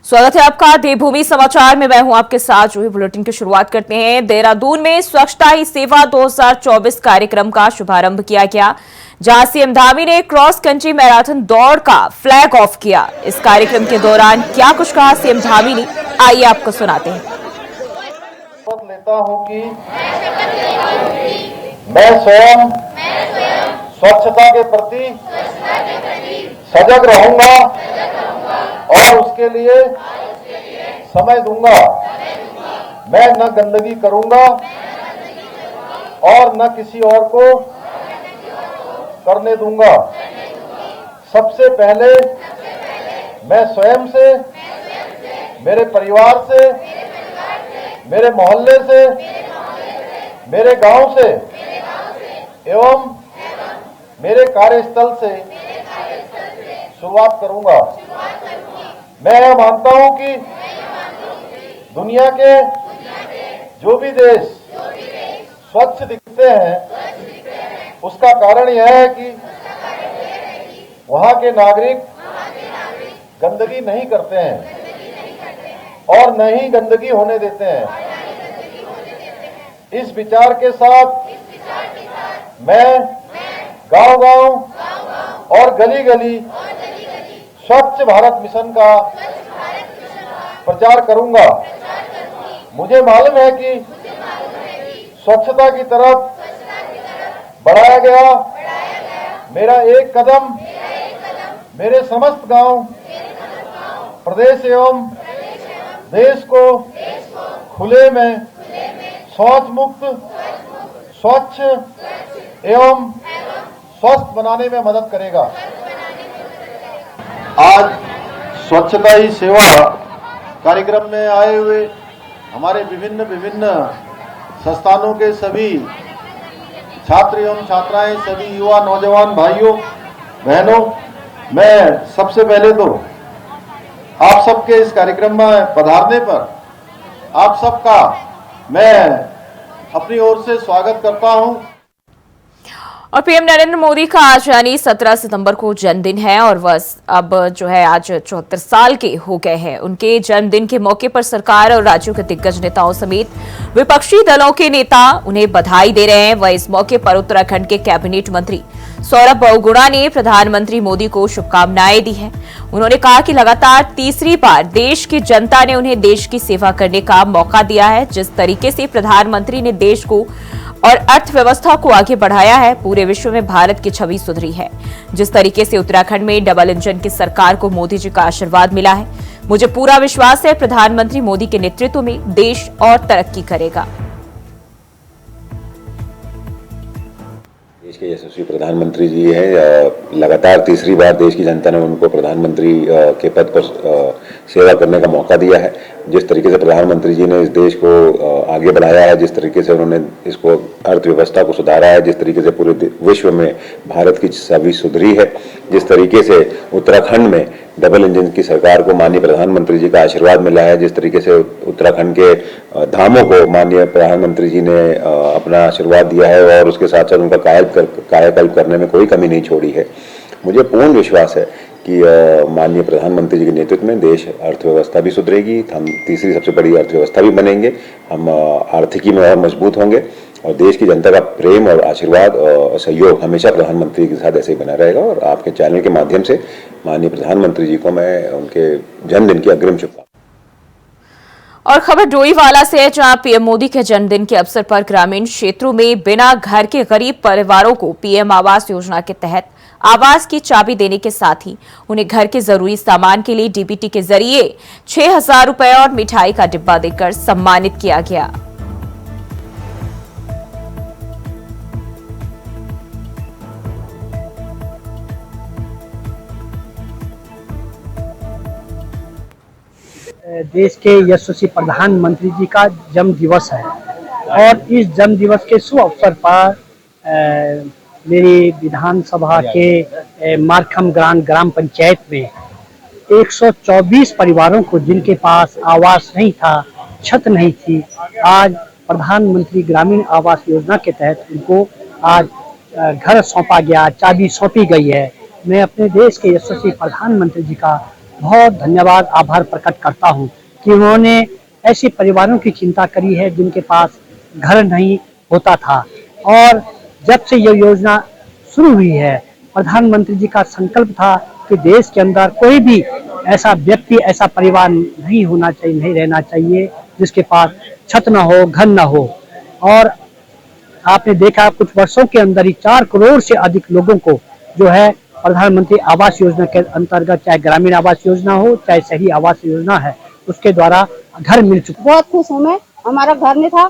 स्वागत है आपका देवभूमि समाचार में। मैं हूं आपके साथ जूही। बुलेटिन की शुरुआत करते हैं। देहरादून में स्वच्छता ही सेवा 2024 कार्यक्रम का शुभारंभ किया गया, जहां सीएम धामी ने क्रॉस कंट्री मैराथन दौड़ का फ्लैग ऑफ किया। इस कार्यक्रम के दौरान क्या कुछ कहा सीएम धामी ने, आइए आपको सुनाते हैं। लेता हूं कि मैं स्वयं स्वच्छता के प्रति सजग रहूंगा और उसके लिए समय दूंगा। मैं न गंदगी करूंगा और न किसी और को करने दूंगा। सबसे पहले मैं स्वयं से, मेरे परिवार से, मेरे मोहल्ले से, मेरे गांव से एवं मेरे कार्यस्थल से शुरुआत करूंगा। मैं यह मानता हूं कि दुनिया के जो भी देश स्वच्छ दिखते हैं, उसका कारण यह है कि वहां के नागरिक गंदगी नहीं करते हैं और न ही गंदगी होने देते हैं। इस विचार के साथ मैं गांव-गांव और गली-गली स्वच्छ भारत मिशन का प्रचार करूंगा। मुझे मालूम है कि स्वच्छता की तरफ बढ़ाया गया मेरा एक कदम मेरे समस्त गांव, प्रदेश एवं देश को खुले में शौच मुक्त, स्वच्छ एवं स्वस्थ बनाने में मदद करेगा। आज स्वच्छता ही सेवा कार्यक्रम में आए हुए हमारे विभिन्न संस्थानों के सभी छात्र एवं छात्राएं, सभी युवा नौजवान भाइयों बहनों, मैं सबसे पहले तो आप सबके इस कार्यक्रम में पधारने पर आप सबका मैं अपनी ओर से स्वागत करता हूं। और पीएम नरेंद्र मोदी का आज यानी 17 सितंबर को जन्मदिन है और वह अब जो है आज 74 साल के हो गए हैं। उनके जन्मदिन के मौके पर सरकार और राज्यों के दिग्गज नेताओं समेत विपक्षी दलों के नेता उन्हें बधाई दे रहे हैं। वह इस मौके पर उत्तराखंड के कैबिनेट मंत्री सौरभ बहुगुणा ने प्रधानमंत्री मोदी को शुभकामनाएं दी हैं। उन्होंने कहा कि लगातार तीसरी बार देश की जनता ने उन्हें देश की सेवा करने का मौका दिया है। जिस तरीके से प्रधानमंत्री ने देश को और अर्थव्यवस्था को आगे बढ़ाया है, पूरे विश्व में भारत की छवि सुधरी है। जिस तरीके से उत्तराखंड में डबल इंजन की सरकार को मोदी जी का आशीर्वाद मिला है, मुझे पूरा विश्वास है प्रधानमंत्री मोदी के नेतृत्व में देश और तरक्की करेगा। देश के यशस्वी प्रधानमंत्री जी हैं। लगातार तीसरी बार देश की जनता ने उनको प्रधानमंत्री के पद पर सेवा करने का मौका दिया है। जिस तरीके से प्रधानमंत्री जी ने इस देश को आगे बढ़ाया है, जिस तरीके से उन्होंने इसको अर्थव्यवस्था को सुधारा है, जिस तरीके से पूरे विश्व में भारत की छवि सुधरी है, जिस तरीके से उत्तराखंड में डबल इंजन की सरकार को माननीय प्रधानमंत्री जी का आशीर्वाद मिला है, जिस तरीके से उत्तराखंड के धामों को माननीय प्रधानमंत्री जी ने अपना आशीर्वाद दिया है और उसके साथ साथ उनका कायाकल्प करने में कोई कमी नहीं छोड़ी है। मुझे पूर्ण विश्वास है कि माननीय प्रधानमंत्री जी के नेतृत्व में देश अर्थव्यवस्था भी सुधरेगी, हम तीसरी सबसे बड़ी अर्थव्यवस्था भी बनेंगे, हम आर्थिकी में और मजबूत होंगे और देश की जनता का प्रेम और आशीर्वाद और सहयोग हमेशा प्रधानमंत्री के साथ ऐसे ही बना रहेगा। और आपके चैनल के माध्यम से माननीय प्रधानमंत्री जी को मैं उनके जन्मदिन की अग्रिम शुभकामनाएं। और खबर डोईवाला से है, जहां पीएम मोदी के जन्मदिन के अवसर पर ग्रामीण क्षेत्रों में बिना घर के गरीब परिवारों को पीएम आवास योजना के तहत आवास की चाबी देने के साथ ही उन्हें घर के जरूरी सामान के लिए डीबीटी के जरिए 6,000 रुपए और मिठाई का डिब्बा देकर सम्मानित किया गया। देश के यशस्वी प्रधानमंत्री जी का जन्म दिवस है और इस जन्म दिवस के शुभ अवसर पर मेरी विधानसभा के मारखम ग्राम पंचायत में 124 परिवारों को जिनके पास आवास नहीं था, छत नहीं थी, आज प्रधानमंत्री ग्रामीण आवास योजना के तहत उनको आज घर सौंपा गया, चाबी सौंपी गई है। मैं अपने देश के यशस्वी प्रधानमंत्री जी का बहुत धन्यवाद आभार प्रकट करता हूँ कि उन्होंने ऐसे परिवारों की चिंता करी है जिनके पास घर नहीं होता था। और जब से ये योजना शुरू हुई है, प्रधानमंत्री जी का संकल्प था कि देश के अंदर कोई भी ऐसा व्यक्ति, ऐसा परिवार नहीं होना चाहिए, नहीं रहना चाहिए जिसके पास छत न हो, घर न हो। और आपने देखा कुछ वर्षों के अंदर ही 4 करोड़ से अधिक लोगों को जो है प्रधानमंत्री आवास योजना के अंतर्गत, चाहे ग्रामीण आवास योजना हो, चाहे शहरी आवास योजना है, उसके द्वारा घर मिल चुका। बहुत खुश हूँ मैं। हमारा घर नहीं था,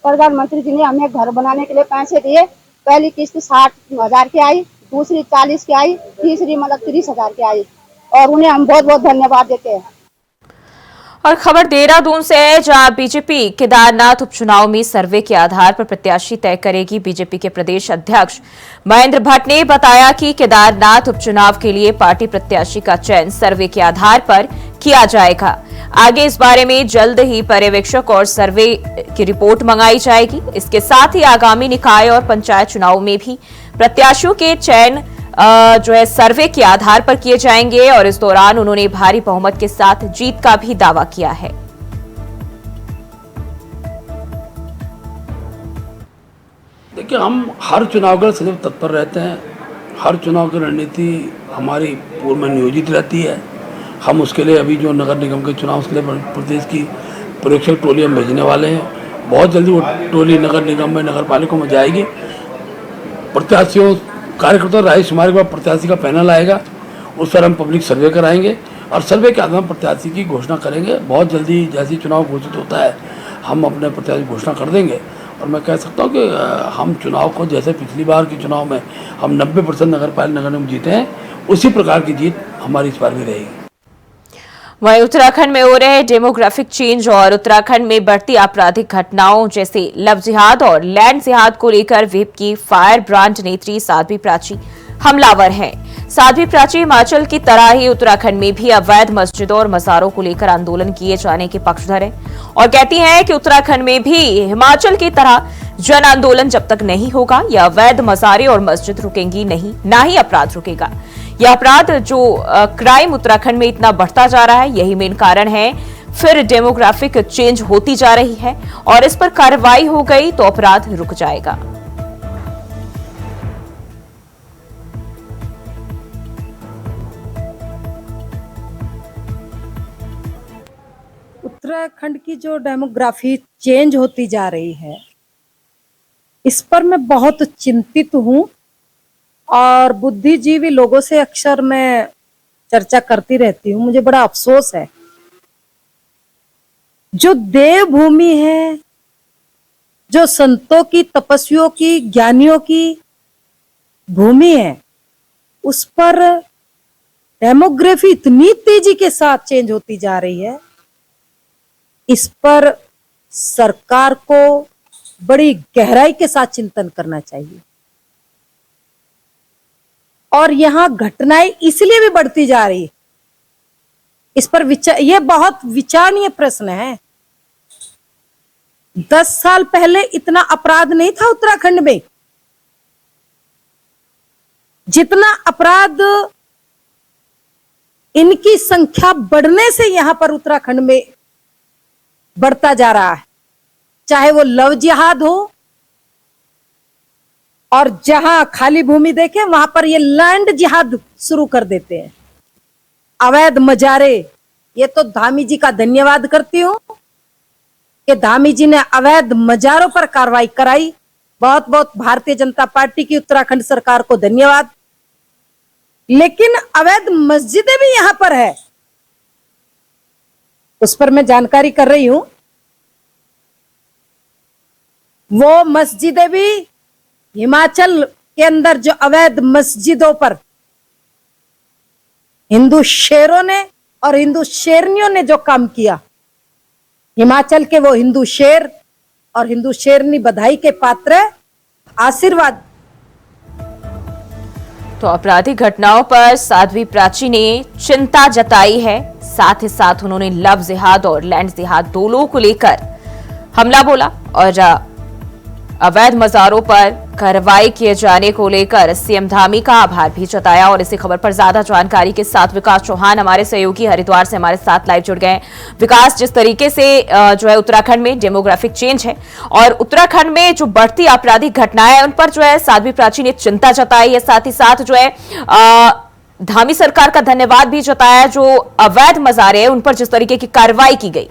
प्रधानमंत्री जी ने हमें घर बनाने के लिए पैसे दिए। पहली किस्त 60,000 की आई, दूसरी 40 की आई, तीसरी मतलब 30,000 की आई, और उन्हें हम बहुत बहुत धन्यवाद देते हैं। और खबर देहरादून से है, जहां बीजेपी केदारनाथ उपचुनाव में सर्वे के आधार पर प्रत्याशी तय करेगी। बीजेपी के प्रदेश अध्यक्ष महेंद्र भट्ट ने बताया कि केदारनाथ उपचुनाव के लिए पार्टी प्रत्याशी का चयन सर्वे के आधार पर किया जाएगा। आगे इस बारे में जल्द ही पर्यवेक्षक और सर्वे की रिपोर्ट मंगाई जाएगी। इसके साथ ही आगामी निकाय और पंचायत चुनाव में भी प्रत्याशियों के चयन जो है सर्वे के आधार पर किए जाएंगे। और इस दौरान उन्होंने भारी बहुमत के साथ जीत का भी दावा किया है। देखिए, हम हर चुनाव के लिए सदैव तत्पर रहते हैं। हर चुनाव की रणनीति हमारी पूर्व में नियोजित रहती है। हम उसके लिए अभी जो नगर निगम के चुनाव, उसके लिए प्रदेश की पर्यवेक्षक टोली हम भेजने वाले हैं। बहुत जल्दी वो टोली नगर निगम में, नगर पालिका में जाएगी। प्रत्याशियों, कार्यकर्ता रायशुमारी के बाद प्रत्याशी का पैनल आएगा, उस पर हम पब्लिक सर्वे कराएंगे और सर्वे के आधार पर प्रत्याशी की घोषणा करेंगे। बहुत जल्दी जैसे चुनाव घोषित होता है, हम अपने प्रत्याशी घोषणा कर देंगे। और मैं कह सकता हूँ कि हम चुनाव को, जैसे पिछली बार के चुनाव में हम 90% नगर पालिका नगर निगम जीते हैं, उसी प्रकार की जीत हमारी इस बार भी रहेगी। वहीं उत्तराखंड में हो रहे डेमोग्राफिक चेंज और उत्तराखंड में बढ़ती आपराधिक घटनाओं जैसे लव जिहाद और लैंड जिहाद को लेकर विप की फायर ब्रांड नेत्री साध्वी प्राची हमलावर हैं। साध्वी प्राची हिमाचल की तरह ही उत्तराखंड में भी अवैध मस्जिदों और मज़ारों को लेकर आंदोलन किए जाने के पक्षधर हैं और कहती हैं कि उत्तराखंड में भी हिमाचल की तरह जन आंदोलन जब तक नहीं होगा, यह अवैध मज़ारें और मस्जिद रुकेंगी नहीं, ना ही अपराध रुकेगा। यह अपराध जो क्राइम उत्तराखंड में इतना बढ़ता जा रहा है, यही मेन कारण है। फिर डेमोग्राफिक चेंज होती जा रही है और इस पर कार्रवाई हो गई तो अपराध रुक जाएगा। उत्तराखंड की जो डेमोग्राफी चेंज होती जा रही है, इस पर मैं बहुत चिंतित हूँ और बुद्धिजीवी लोगों से अक्सर मैं चर्चा करती रहती हूँ। मुझे बड़ा अफसोस है, जो देवभूमि है, जो संतों की, तपस्वियों की, ज्ञानियों की भूमि है, उस पर डेमोग्राफी इतनी तेजी के साथ चेंज होती जा रही है। इस पर सरकार को बड़ी गहराई के साथ चिंतन करना चाहिए। और यहां घटनाएं इसलिए भी बढ़ती जा रही है, इस पर यह बहुत विचारणीय प्रश्न है। 10 साल पहले इतना अपराध नहीं था उत्तराखंड में, जितना अपराध इनकी संख्या बढ़ने से यहां पर उत्तराखंड में बढ़ता जा रहा है। चाहे वो लव जिहाद हो, और जहां खाली भूमि देखे वहां पर ये लैंड जिहाद शुरू कर देते हैं, अवैध मजारे। ये तो धामी जी का धन्यवाद करती हूं कि धामी जी ने अवैध मजारों पर कार्रवाई कराई। बहुत बहुत भारतीय जनता पार्टी की उत्तराखंड सरकार को धन्यवाद। लेकिन अवैध मस्जिदें भी यहां पर है, उस पर मैं जानकारी कर रही हूं। वो मस्जिदें भी हिमाचल के अंदर जो अवैध मस्जिदों पर हिंदू शेरों ने और हिंदू शेरनियों ने जो काम किया, हिमाचल के वो हिंदू शेर और हिंदू शेरनी बधाई के पात्र, आशीर्वाद। तो आपराधिक घटनाओं पर साध्वी प्राची ने चिंता जताई है। साथ ही साथ उन्होंने लव जिहाद और लैंड जिहाद दोनों को लेकर हमला बोला और अवैध मज़ारों पर कार्रवाई किए जाने को लेकर सीएम धामी का आभार भी जताया। और इसी खबर पर ज्यादा जानकारी के साथ विकास चौहान हमारे सहयोगी हरिद्वार से हमारे साथ लाइव जुड़ गए। विकास, जिस तरीके से जो है उत्तराखंड में डेमोग्राफिक चेंज है और उत्तराखंड में जो बढ़ती आपराधिक घटनाएं हैं उन पर जो है साध्वी प्राची ने चिंता जताई है, साथ ही साथ जो है धामी सरकार का धन्यवाद भी जताया। जो अवैध मजारे हैं उन पर जिस तरीके की कार्रवाई की गई।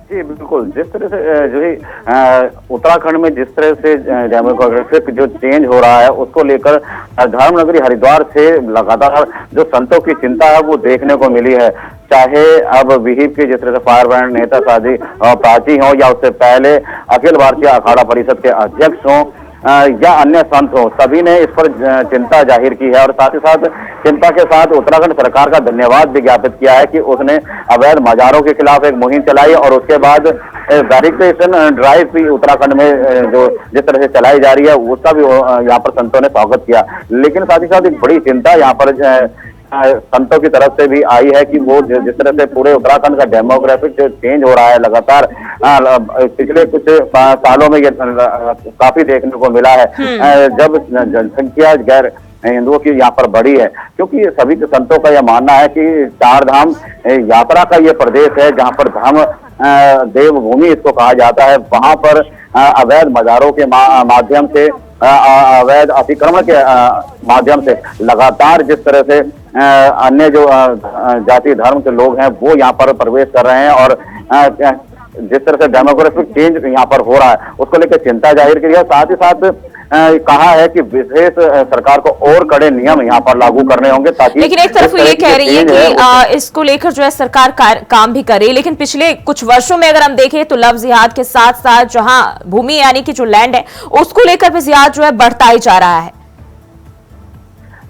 जी बिल्कुल, जिस तरह से जो है उत्तराखंड में जिस तरह से डेमोग्राफिक जो चेंज हो रहा है उसको लेकर धर्मनगरी हरिद्वार से लगातार जो संतों की चिंता है वो देखने को मिली है। चाहे अब विहिप के जिस तरह से फायर ब्रांड नेता साध्वी प्राची हो या उससे पहले अखिल भारतीय अखाड़ा परिषद के अध्यक्ष हों या अन्य संत हो, सभी ने इस पर चिंता जाहिर की है और साथ ही साथ चिंता के साथ उत्तराखंड सरकार का धन्यवाद भी ज्ञापित किया है कि उसने अवैध मजारों के खिलाफ एक मुहिम चलाई और उसके बाद वेरिफिकेशन ड्राइव भी उत्तराखंड में जो जिस तरह से चलाई जा रही है उसका भी यहाँ पर संतों ने स्वागत किया। लेकिन साथ ही साथ एक बड़ी चिंता यहाँ पर संतों की तरफ से भी आई है कि वो जिस तरह से पूरे उत्तराखंड का डेमोग्राफिक जो चेंज हो रहा है लगातार पिछले कुछ सालों में ये काफी देखने को मिला है, जब जनसंख्या गैर हिंदुओं की यहाँ पर बढ़ी है, क्योंकि सभी संतों का यह मानना है कि चार धाम यात्रा का ये प्रदेश है जहाँ पर धाम देवभूमि इसको कहा जाता है। वहां पर अवैध मजारों के माध्यम से अवैध अतिक्रमण के माध्यम से लगातार जिस तरह से अन्य जो जाति धर्म के लोग हैं वो यहाँ पर प्रवेश कर रहे हैं और जिस तरह से डेमोग्राफिक चेंज यहाँ पर हो रहा है उसको लेकर चिंता जाहिर की है। साथ ही साथ कहा है कि विशेष सरकार को और कड़े नियम यहाँ पर लागू करने होंगे ताकि, लेकिन एक तरफ ये कह रही है कि इसको लेकर जो है सरकार काम भी करे, लेकिन पिछले कुछ वर्षों में अगर हम देखें तो लव जिहाद के साथ साथ जहां भूमि यानी कि जो लैंड है उसको लेकर भी जिहाद जो है बढ़ता ही जा रहा है।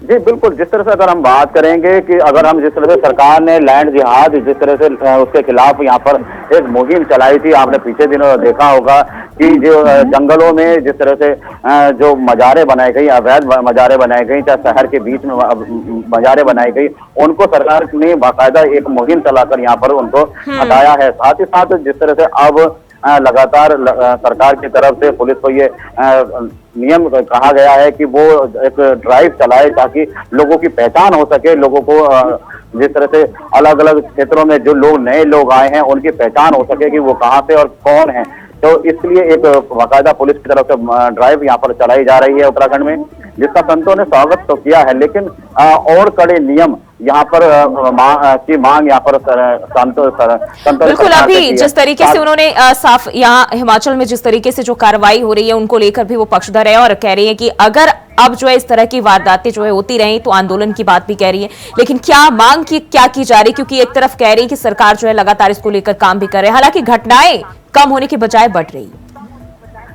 जी बिल्कुल, जिस तरह से अगर हम बात करेंगे कि अगर हम जिस तरह से सरकार ने लैंड जिहाद जिस तरह से उसके खिलाफ यहाँ पर एक मुहिम चलाई थी, आपने पीछे दिनों देखा होगा कि जो जंगलों में जिस तरह से जो मजारे बनाई गई, अवैध मजारे बनाई गई, चाहे शहर के बीच में मजारे बनाई गई, उनको सरकार ने बाकायदा एक मुहिम चलाकर यहाँ पर उनको हटाया है। साथ ही साथ जिस तरह से अब लगातार सरकार की तरफ से पुलिस को ये नियम कहा गया है कि वो एक ड्राइव चलाए ताकि लोगों की पहचान हो सके, लोगों को जिस तरह से अलग अलग क्षेत्रों में जो लोग नए लोग आए हैं उनकी पहचान हो सके कि वो कहाँ से और कौन है। तो इसलिए एक बाकायदा पुलिस की तरफ से ड्राइव यहाँ पर चलाई जा रही है उत्तराखंड में, जिसका संतों ने स्वागत तो किया है, लेकिन और कड़े नियम यहाँ पर की मांग यहाँ पर संतों बिल्कुल। अभी जिस तरीके से उन्होंने साफ यहाँ हिमाचल में जिस तरीके से जो कार्रवाई हो रही है उनको लेकर भी वो पक्षधर है और कह रही है कि अगर अब जो है इस तरह की वारदातें जो है होती रही तो आंदोलन की बात भी कह रही है, लेकिन क्या मांग क्या की जा रही, क्योंकि एक तरफ कह रही है कि सरकार जो है लगातार इसको लेकर काम भी कर रहे हैं, हालांकि घटनाएं कम होने की बजाय बढ़ रही है।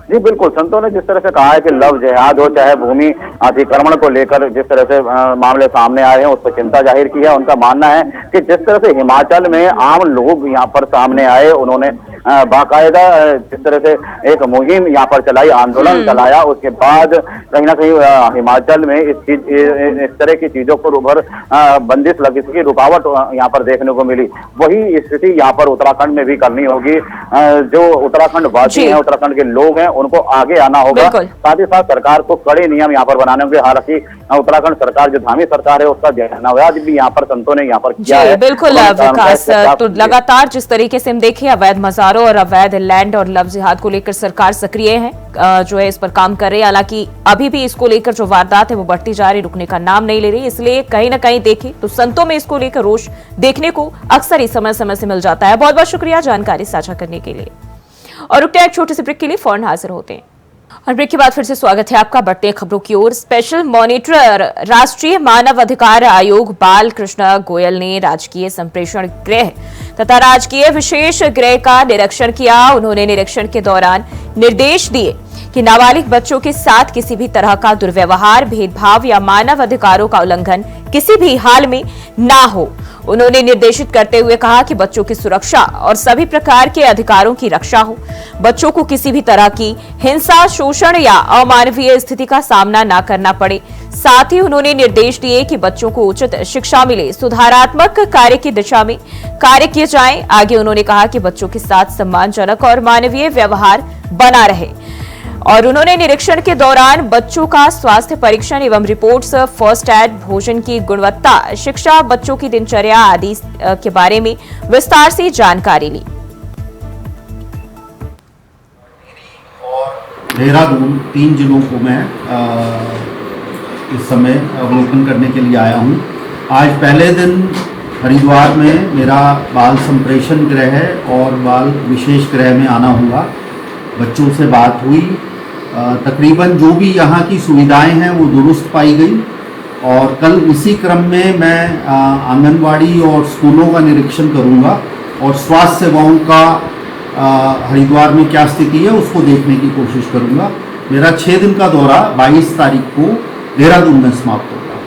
जी बिल्कुल, संतों ने जिस तरह से कहा है कि लव जिहाद हो चाहे भूमि अतिक्रमण को लेकर जिस तरह से मामले सामने आए हैं उस पर चिंता जाहिर की है। उनका मानना है कि जिस तरह से हिमाचल में आम लोग यहाँ पर सामने आए, उन्होंने बाकायदा जिस तरह से एक मुहिम यहाँ पर चलाई, आंदोलन चलाया, उसके बाद कहीं ना कहीं हिमाचल में इस तरह की चीजों को ऊपर बंदिश लगी, इसकी रुकावट यहाँ पर देखने को मिली। वही स्थिति यहाँ पर उत्तराखंड में भी करनी होगी। जो उत्तराखंड वासी हैं, उत्तराखंड के लोग हैं, उनको आगे आना होगा। साथ ही साथ सरकार को कड़े नियम यहाँ पर बनाने होंगे। हालांकि उत्तराखंड सरकार जो धामी सरकार है उसका धन्यवाद भी यहाँ पर संतों ने यहाँ पर किया है। बिल्कुल विकास, तो लगातार जिस तरीके से हम देखें अवैध मजारों और अवैध लैंड और लव जिहाद को लेकर सरकार सक्रिय है, जो है इस पर काम कर रही है। हालांकि अभी भी इसको लेकर जो वारदात है वो बढ़ती जा रही, रुकने का नाम नहीं ले रही, इसलिए कहीं ना कहीं देखें तो संतों में इसको लेकर रोष देखने को अक्सर ही समय समय से मिल जाता है। बहुत बहुत शुक्रिया जानकारी साझा करने के लिए। और रुकते हैं एक छोटे से ब्रेक के लिए, फौरन हाजिर होते हैं। और ब्रेक के बाद फिर से स्वागत है आपका। बढ़ते हैं खबरों की ओर। स्पेशल मॉनिटर राष्ट्रीय मानव अधिकार आयोग बाल कृष्ण गोयल ने राजकीय संप्रेषण गृह तथा राजकीय विशेष गृह का निरीक्षण किया। उन्होंने निरीक्षण के दौरान निर्देश दिए कि नाबालिग बच्चों के साथ किसी भी तरह का दुर्व्यवहार, भेदभाव या मानव अधिकारों का उल्लंघन किसी भी हाल में ना हो। उन्होंने निर्देशित करते हुए कहा कि बच्चों की सुरक्षा और सभी प्रकार के अधिकारों की रक्षा हो, बच्चों को किसी भी तरह की हिंसा, शोषण या अमानवीय स्थिति का सामना न करना पड़े। साथ ही उन्होंने निर्देश दिए कि बच्चों को उचित शिक्षा मिले, सुधारात्मक कार्य की दिशा में कार्य किए जाएं। आगे उन्होंने कहा कि बच्चों के साथ सम्मानजनक और मानवीय व्यवहार बना रहे। और उन्होंने निरीक्षण के दौरान बच्चों का स्वास्थ्य परीक्षण एवं रिपोर्ट्स, फर्स्ट एड, भोजन की गुणवत्ता, शिक्षा, बच्चों की दिनचर्या आदि के बारे में विस्तार से जानकारी ली। देहरादून 3 जिलों को मैं इस समय अवलोकन करने के लिए आया हूँ। आज पहले दिन हरिद्वार में मेरा बाल संप्रेषण गृह और बाल विशेष गृह में आना हुआ। बच्चों से बात हुई, तकरीबन जो भी यहाँ की सुविधाएं हैं वो दुरुस्त पाई गई और कल इसी क्रम में मैं आंगनवाड़ी और स्कूलों का निरीक्षण करूँगा और स्वास्थ्य सेवाओं का हरिद्वार में क्या स्थिति है उसको देखने की कोशिश करूँगा। मेरा 6 दिन का दौरा 22 तारीख को देहरादून में समाप्त होगा।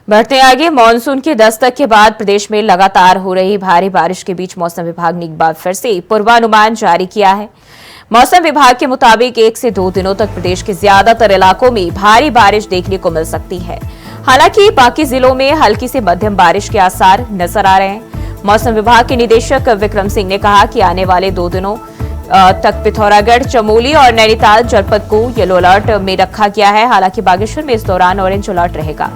बढ़ते आगे, मानसून के दस्तक के बाद प्रदेश में लगातार हो रही भारी बारिश के बीच मौसम विभाग ने एक बार फिर से पूर्वानुमान जारी किया है। मौसम विभाग के मुताबिक 1 से 2 दिनों तक प्रदेश के ज्यादातर इलाकों में भारी बारिश देखने को मिल सकती है। हालांकि बाकी जिलों में हल्की से मध्यम बारिश के आसार नजर आ रहे हैं। मौसम विभाग के निदेशक विक्रम सिंह ने कहा कि आने वाले 2 दिनों तक पिथौरागढ़, चमोली और नैनीताल जनपद को येलो अलर्ट में रखा गया है। हालांकि बागेश्वर में इस दौरान ऑरेंज अलर्ट रहेगा।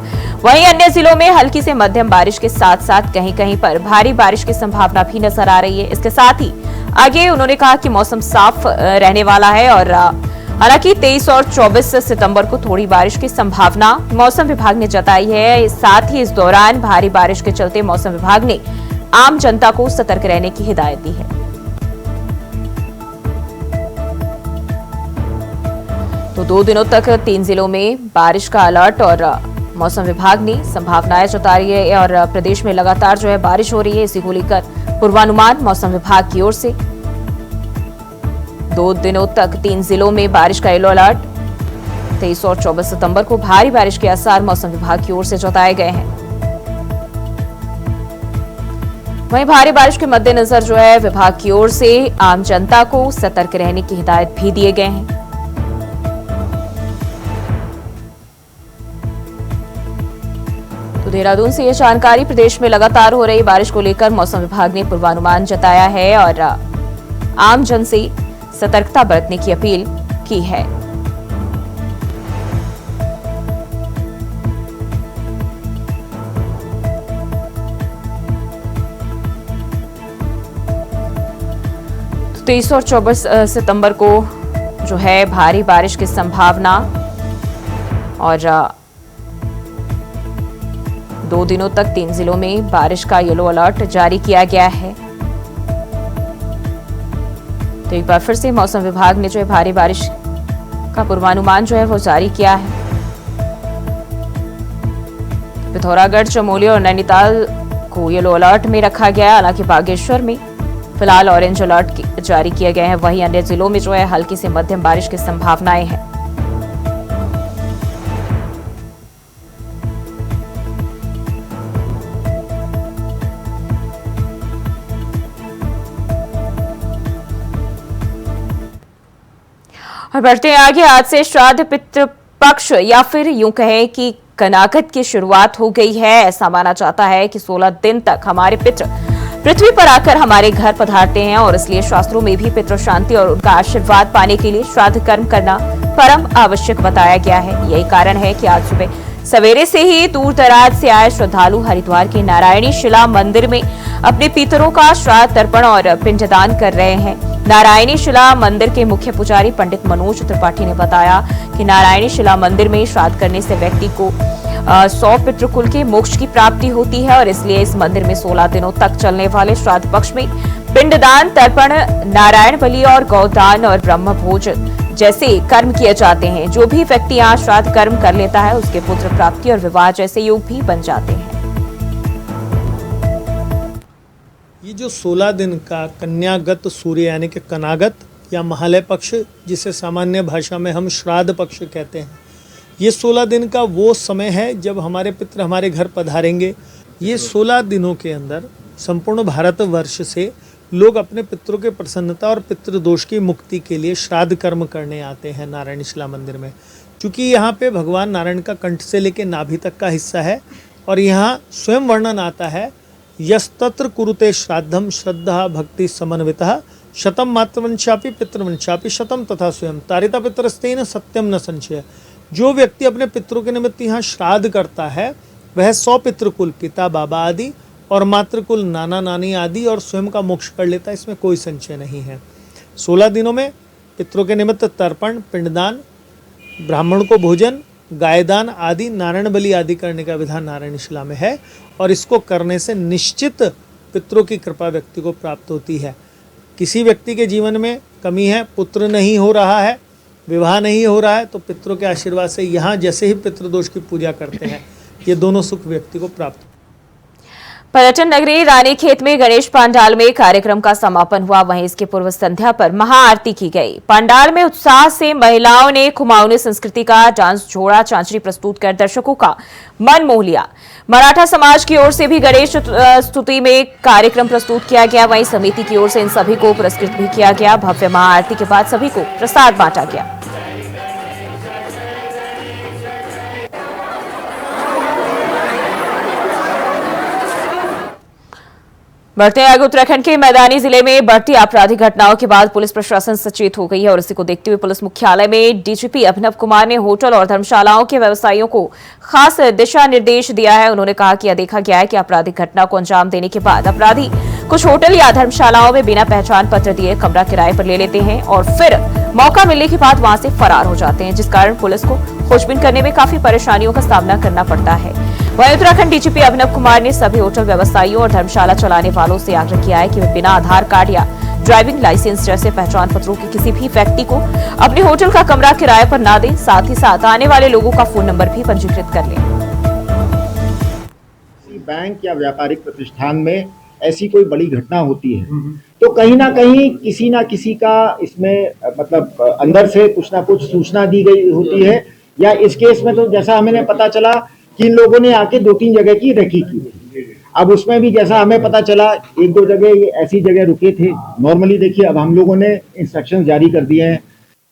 वहीं अन्य जिलों में हल्की से मध्यम बारिश के साथ साथ कहीं कहीं पर भारी बारिश की संभावना भी नजर आ रही है। इसके साथ ही आगे उन्होंने कहा कि मौसम साफ रहने वाला है और हालांकि 23 और 24 सितंबर को थोड़ी बारिश की संभावना मौसम विभाग ने जताई है। साथ ही इस दौरान भारी बारिश के चलते मौसम विभाग ने आम जनता को सतर्क रहने की हिदायत दी है। तो 2 दिनों तक 3 जिलों में बारिश का अलर्ट और मौसम विभाग ने संभावनाएं जताई है और प्रदेश में लगातार जो है बारिश हो रही है। इसी को लेकर पूर्वानुमान मौसम विभाग की ओर से 2 दिनों तक 3 जिलों में बारिश का येलो अलर्ट, 23 और 24 सितंबर को भारी बारिश के आसार मौसम विभाग की ओर से जताए गए हैं। वहीं भारी बारिश के मद्देनजर जो है विभाग की ओर से आम जनता को सतर्क रहने की हिदायत भी दिए गए हैं। तो देहरादून से ये जानकारी। प्रदेश में लगातार हो रही बारिश को लेकर मौसम विभाग ने पूर्वानुमान जताया है और आम जन से सतर्कता बरतने की अपील की है। तो 23 और 24 सितंबर को जो है भारी बारिश की संभावना और 2 दिनों तक 3 जिलों में बारिश का येलो अलर्ट जारी किया गया है। तो एक बार फिर से मौसम विभाग ने जो है भारी बारिश का पूर्वानुमान जो है वो जारी किया है। पिथौरागढ़, चमोली और नैनीताल को येलो अलर्ट में रखा गया है। हालांकि बागेश्वर में फिलहाल ऑरेंज अलर्ट जारी किए गए हैं। वहीं अन्य जिलों में जो है हल्की से मध्यम बारिश की संभावनाएं हैं। और बढ़ते हैं आगे, आज से श्राद्ध पितृ पक्ष या फिर यूं कहें कि कनागत की शुरुआत हो गई है। ऐसा माना जाता है कि 16 दिन तक हमारे पितृ पृथ्वी पर आकर हमारे घर पधारते हैं और इसलिए शास्त्रों में भी पितृ शांति और उनका आशीर्वाद पाने के लिए श्राद्ध कर्म करना परम आवश्यक बताया गया है। यही कारण है कि आज सुबह सवेरे से ही दूर दराज से आए श्रद्धालु हरिद्वार के नारायणी शिला मंदिर में अपने पितरों का श्राद्ध तर्पण और पिंडदान कर रहे हैं। नारायणी शिला मंदिर के मुख्य पुजारी पंडित मनोज त्रिपाठी ने बताया कि नारायणी शिला मंदिर में श्राद्ध करने से व्यक्ति को 100 पितृकुल के मोक्ष की प्राप्ति होती है और इसलिए इस मंदिर में 16 दिनों तक चलने वाले श्राद्ध पक्ष में पिंडदान, तर्पण, नारायण बलि और गौदान और ब्रह्म भोज जैसे कर्म किए जाते हैं। जो भी व्यक्ति यहाँ श्राद्ध कर्म कर लेता है उसके पुत्र प्राप्ति और विवाह जैसे योग भी बन जाते हैं। ये जो 16 दिन का कन्यागत सूर्य यानी कि कनागत या महालय पक्ष, जिसे सामान्य भाषा में हम श्राद्ध पक्ष कहते हैं, ये 16 दिन का वो समय है जब हमारे पितृ हमारे घर पधारेंगे। ये 16 दिनों के अंदर संपूर्ण भारतवर्ष से लोग अपने पितरों के प्रसन्नता और पितृदोष की मुक्ति के लिए श्राद्ध कर्म करने आते हैं नारायण शिला मंदिर में। क्योंकि यहाँ पे भगवान नारायण का कंठ से लेकर नाभि तक का हिस्सा है और यहाँ स्वयं वर्णन आता है, यस्तत्र कुरुते श्राद्धम श्रद्धा भक्ति समन्वितः शतम मातृवंशापि पितृवंशापि शतम तथा स्वयं तारिता पितरस्तेन सत्यम न संशय। जो व्यक्ति अपने पितरों के निमित्त यहाँ श्राद्ध करता है वह 100 पितृकुल पिता बाबा आदि और मातृकुल नाना नानी आदि और स्वयं का मोक्ष कर लेता है, इसमें कोई संशय नहीं है। 16 दिनों में पितरों के निमित्त तर्पण, पिंडदान, ब्राह्मण को भोजन, गायदान आदि नारायण बलि आदि करने का विधान नारायण शिला में है और इसको करने से निश्चित पितरों की कृपा व्यक्ति को प्राप्त होती है। किसी व्यक्ति के जीवन में कमी है, पुत्र नहीं हो रहा है, विवाह नहीं हो रहा है, तो पितरों के आशीर्वाद से यहाँ जैसे ही पितृदोष की पूजा करते हैं ये दोनों सुख व्यक्ति को प्राप्त। पर्यटन नगरी रानीखेत में गणेश पंडाल में कार्यक्रम का समापन हुआ। वहीं इसके पूर्व संध्या पर महाआरती की गई। पंडाल में उत्साह से महिलाओं ने कुमाऊनी संस्कृति का डांस जोड़ा चांचरी प्रस्तुत कर दर्शकों का मन मोह लिया। मराठा समाज की ओर से भी गणेश स्तुति में कार्यक्रम प्रस्तुत किया गया। वहीं समिति की ओर से इन सभी को पुरस्कृत भी किया गया। भव्य महाआरती के बाद सभी को प्रसाद बांटा गया। बढ़ते आगे उत्तराखंड के मैदानी जिले में बढ़ती आपराधिक घटनाओं के बाद पुलिस प्रशासन सचेत हो गई है और इसी को देखते हुए पुलिस मुख्यालय में डीजीपी अभिनव कुमार ने होटल और धर्मशालाओं के व्यवसायियों को खास दिशा निर्देश दिया है। उन्होंने कहा कि यह देखा गया है कि आपराधिक घटना को अंजाम देने के बाद अपराधी कुछ होटल या धर्मशालाओं में बिना पहचान पत्र दिए कमरा किराए पर ले लेते हैं और फिर मौका मिलने के बाद वहां से फरार हो जाते हैं, जिस कारण पुलिस को खोजबीन करने में काफी परेशानियों का सामना करना पड़ता है। वहीं उत्तराखंड डीजीपी अभिनव कुमार ने सभी होटल व्यवसायियों और धर्मशाला चलाने वालों से आग्रह किया है कि वे बिना आधार कार्ड या ड्राइविंग लाइसेंस जैसे पहचान पत्रों के किसी भी व्यक्ति को अपने होटल का कमरा किराए पर न दें। साथ ही साथ आने वाले लोगों का फोन नंबर भी पंजीकृत कर लें। बैंक या व्यापारिक प्रतिष्ठान में ऐसी कोई बड़ी घटना होती है तो कहीं ना कहीं किसी ना किसी का इसमें मतलब अंदर से कुछ ना कुछ सूचना दी गई होती है, या इस केस में तो जैसा हमें पता चला कि इन लोगों ने आके 2-3 जगह की रेकी की। अब उसमें भी जैसा हमें पता चला 1-2 जगह ये ऐसी जगह रुके थे। नॉर्मली देखिए अब हम लोगों ने इंस्ट्रक्शन जारी कर दिए हैं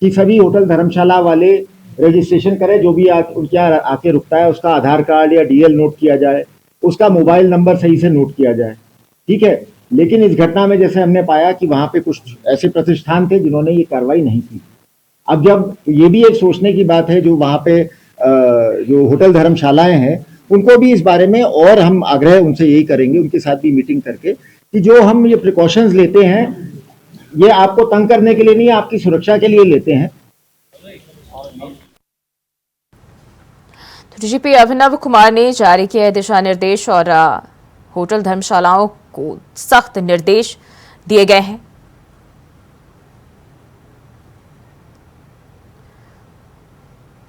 कि सभी होटल धर्मशाला वाले रजिस्ट्रेशन करें, जो भी उनके यहाँ आके रुकता है उसका आधार कार्ड या डीएल नोट किया जाए, उसका मोबाइल नंबर सही से नोट किया जाए, ठीक है। लेकिन इस घटना में जैसे हमने पाया कि वहां पे कुछ ऐसे प्रतिष्ठान थे जिन्होंने ये कार्रवाई नहीं की। अब जब ये भी एक सोचने की बात है जो वहां पे जो होटल धर्मशालाएं हैं उनको भी इस बारे में, और हम आग्रह उनसे यही करेंगे, उनके साथ भी मीटिंग करके, कि जो हम ये प्रिकॉशंस लेते हैं ये आपको तंग करने के लिए नहीं, आपकी सुरक्षा के लिए लेते हैं। तो डीजीपी अभिनव कुमार ने जारी किए दिशा निर्देश और होटल धर्मशालाओं को सख्त निर्देश दिए गए हैं।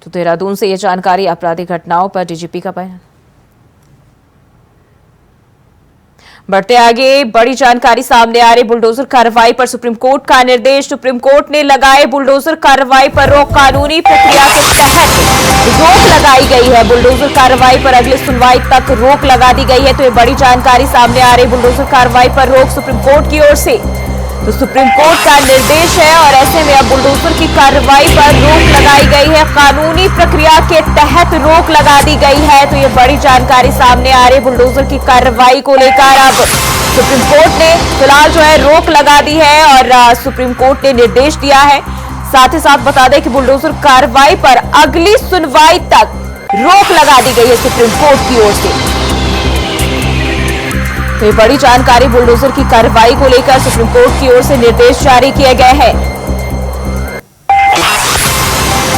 तो देहरादून से यह जानकारी आपराधिक घटनाओं पर डीजीपी का बयान। बढ़ते आगे बड़ी जानकारी सामने आ रही बुलडोजर कार्रवाई पर सुप्रीम कोर्ट का निर्देश। सुप्रीम कोर्ट ने लगाए बुलडोजर कार्रवाई पर रोक। कानूनी प्रक्रिया के तहत रोक लगाई गई है। बुलडोजर कार्रवाई पर अगली सुनवाई तक रोक लगा दी गई है। तो ये बड़ी जानकारी सामने आ रही बुलडोजर कार्रवाई पर रोक सुप्रीम कोर्ट की ओर से। तो सुप्रीम कोर्ट का निर्देश है और ऐसे में अब बुलडोजर की कार्रवाई पर रोक लगाई गई है। कानूनी प्रक्रिया के तहत रोक लगा दी गई है। तो ये बड़ी जानकारी सामने आ रही बुलडोजर की कार्रवाई को लेकर। अब सुप्रीम कोर्ट ने फिलहाल जो है रोक लगा दी है और सुप्रीम कोर्ट ने निर्देश दिया है। साथ ही साथ बता दें कि बुलडोजर कार्रवाई पर अगली सुनवाई तक रोक लगा दी गई है सुप्रीम कोर्ट की ओर से। तो ये बड़ी जानकारी बुलडोजर की कार्रवाई को लेकर सुप्रीम कोर्ट की ओर से निर्देश जारी किए गए हैं।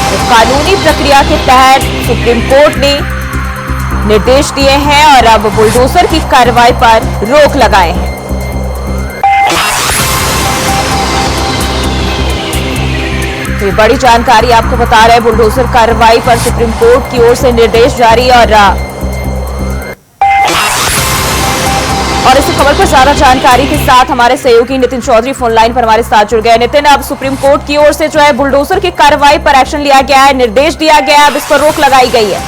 तो कानूनी प्रक्रिया के तहत सुप्रीम कोर्ट ने निर्देश दिए हैं और अब बुलडोजर की कार्रवाई पर रोक लगाए हैं। तो ये बड़ी जानकारी आपको बता रहे हैं बुलडोजर कार्रवाई पर सुप्रीम कोर्ट की ओर से निर्देश जारी। और इसी खबर पर ज्यादा जानकारी के साथ हमारे सहयोगी नितिन चौधरी फोन लाइन पर हमारे साथ जुड़ गए। नितिन, अब सुप्रीम कोर्ट की ओर से जो है बुलडोजर की कार्रवाई पर एक्शन लिया गया है, निर्देश दिया गया है, अब इस पर रोक लगाई गई है।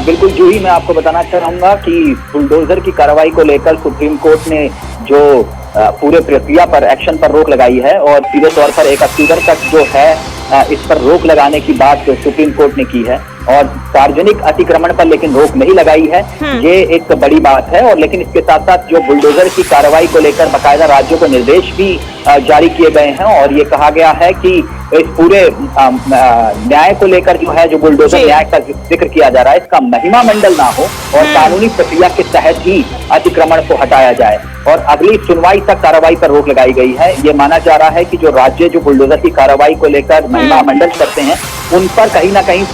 बिल्कुल जूही, मैं आपको बताना चाहूंगा कि बुलडोजर की कार्रवाई को लेकर सुप्रीम कोर्ट ने जो पूरे प्रक्रिया पर एक्शन पर रोक लगाई है और सीधे तौर पर 1 अक्टूबर तक जो है इस पर रोक लगाने की बात सुप्रीम कोर्ट ने की है। और सार्वजनिक अतिक्रमण पर लेकिन रोक नहीं लगाई है। ये एक बड़ी बात है। और लेकिन इसके साथ साथ जो बुलडोजर की कार्रवाई को लेकर बाकायदा राज्यों को निर्देश भी जारी किए गए हैं और ये कहा गया है कि इस पूरे न्याय को लेकर जो है, जो बुलडोजर न्याय का जिक्र किया जा रहा है, इसका महिमा मंडल ना हो और कानूनी प्रक्रिया के तहत ही अतिक्रमण को हटाया जाए और अगली सुनवाई तक कार्रवाई पर रोक लगाई गई है। ये माना जा रहा है कि जो राज्य जो बुलडोजर की कार्रवाई को लेकर महिमा मंडल करते हैं, उन पर कहीं ना कहीं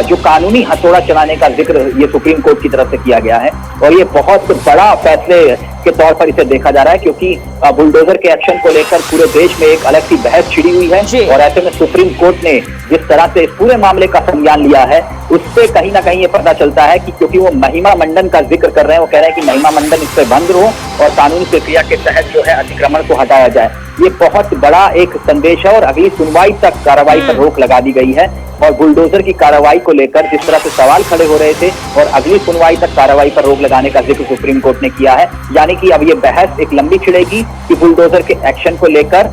जो कानूनी हथौड़ा चलाने का जिक्र ये सुप्रीम कोर्ट की तरफ से किया गया है और ये बहुत बड़ा फैसले के तौर पर इसे देखा जा रहा है, क्योंकि बुलडोजर के एक्शन को लेकर पूरे देश में एक अलग सी बहस छिड़ी हुई है और ऐसे में सुप्रीम कोर्ट ने जिस तरह से इस पूरे मामले का संज्ञान लिया है, उससे कहीं ना कहीं ये पता चलता है कि क्योंकि वो महिमा मंडन का जिक्र कर रहे हैं, वो कह रहे हैं कि महिमा मंडन इस पर बंद रहो और कानूनी प्रक्रिया के तहत जो है अतिक्रमण को हटाया जाए। ये बहुत बड़ा एक संदेश है और अगली सुनवाई तक कार्रवाई पर रोक लगा दी गई है और बुलडोजर की कार्रवाई को लेकर जिस तरह से सवाल खड़े हो रहे थे और अगली सुनवाई तक कार्रवाई पर रोक लगाने का जिक्र सुप्रीम कोर्ट ने किया है। यानी कि अब ये बहस एक लंबी छिड़ेगी कि बुलडोजर के एक्शन को लेकर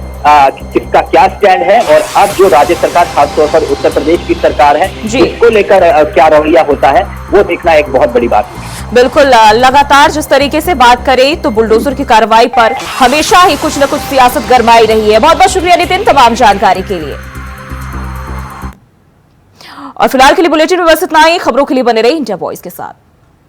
किसका क्या स्टैंड है और अब जो राज्य सरकार, खासतौर पर उत्तर प्रदेश की सरकार है, इसको लेकर क्या रवैया होता है, वो देखना एक बहुत बड़ी बात है। बिल्कुल, लगातार जिस तरीके से बात करें तो बुलडोजर की कार्रवाई पर हमेशा ही कुछ न कुछ सियासत गरमाई रही है। बहुत बहुत शुक्रिया नितिन तमाम जानकारी के लिए। और फिलहाल के लिए बुलेटिन में बस इतना ही। खबरों के लिए बने रहे इंडिया वॉइस के साथ।